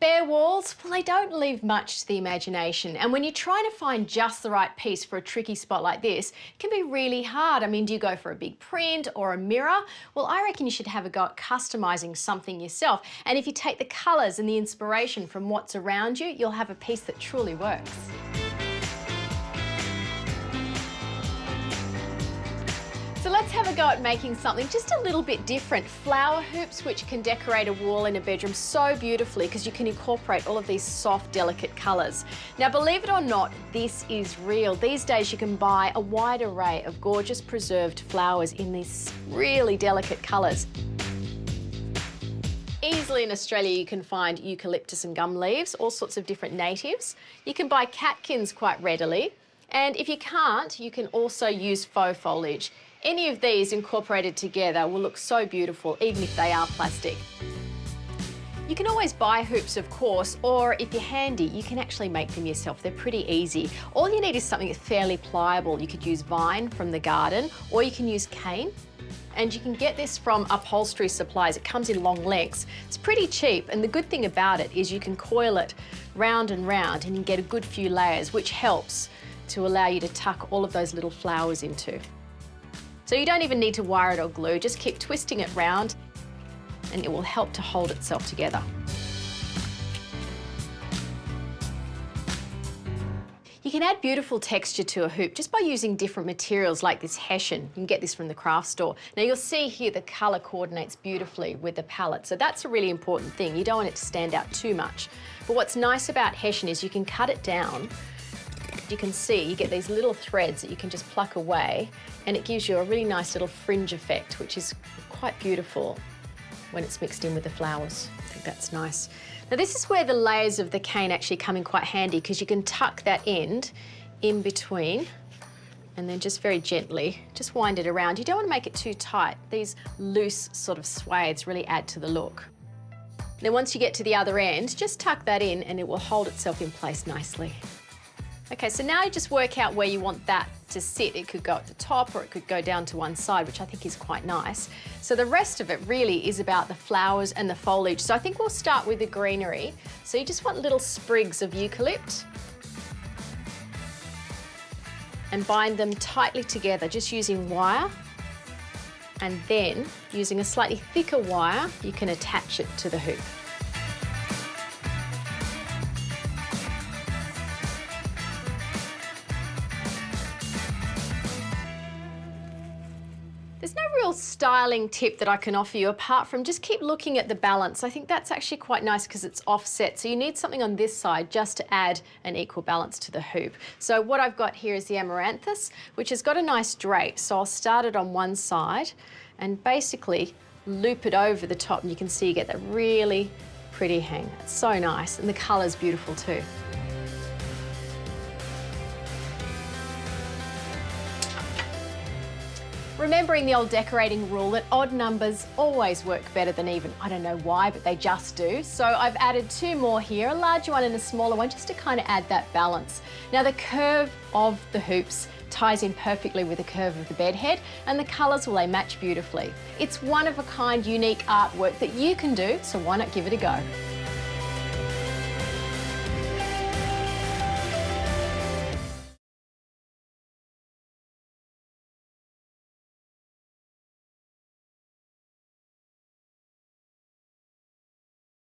Bare walls, well, they don't leave much to the imagination. And when you're trying to find just the right piece for a tricky spot like this, it can be really hard. I mean, do you go for a big print or a mirror? Well, I reckon you should have a go at customising something yourself. And if you take the colours and the inspiration from what's around you, you'll have a piece that truly works. So let's have a go at making something just a little bit different. Flower hoops, which can decorate a wall in a bedroom so beautifully because you can incorporate all of these soft, delicate colours. Now, believe it or not, this is real. These days you can buy a wide array of gorgeous preserved flowers in these really delicate colours. Easily in Australia you can find eucalyptus and gum leaves, all sorts of different natives. You can buy catkins quite readily. And if you can't, you can also use faux foliage. Any of these incorporated together will look so beautiful, even if they are plastic. You can always buy hoops, of course, or if you're handy, you can actually make them yourself. They're pretty easy. All you need is something that's fairly pliable. You could use vine from the garden, or you can use cane. And you can get this from upholstery supplies. It comes in long lengths. It's pretty cheap, and the good thing about it is you can coil it round and round and you get a good few layers, which helps to allow you to tuck all of those little flowers into. So you don't even need to wire it or glue, just keep twisting it round and it will help to hold itself together. You can add beautiful texture to a hoop just by using different materials like this hessian. You can get this from the craft store. Now you'll see here the colour coordinates beautifully with the palette, so that's a really important thing. You don't want it to stand out too much. But what's nice about hessian is you can cut it down. You can see you get these little threads that you can just pluck away, and it gives you a really nice little fringe effect, which is quite beautiful when it's mixed in with the flowers. I think that's nice. Now this is where the layers of the cane actually come in quite handy, because you can tuck that end in between and then just very gently just wind it around. You don't want to make it too tight. These loose sort of swathes really add to the look. Then once you get to the other end, just tuck that in and it will hold itself in place nicely. Okay, so now you just work out where you want that to sit. It could go at the top or it could go down to one side, which I think is quite nice. So the rest of it really is about the flowers and the foliage. So I think we'll start with the greenery. So you just want little sprigs of eucalypt and bind them tightly together, just using wire. And then, using a slightly thicker wire, you can attach it to the hoop. There's no real styling tip that I can offer you apart from just keep looking at the balance. I think that's actually quite nice because it's offset. So you need something on this side just to add an equal balance to the hoop. So what I've got here is the amaranthus, which has got a nice drape. So I'll start it on one side and basically loop it over the top, and you can see you get that really pretty hang. It's so nice, and the colour's beautiful too. Remembering the old decorating rule that odd numbers always work better than even. I don't know why, but they just do. So I've added two more here, a larger one and a smaller one, just to kind of add that balance. Now the curve of the hoops ties in perfectly with the curve of the bed head, and the colours, well, they match beautifully. It's one of a kind, unique artwork that you can do, so why not give it a go?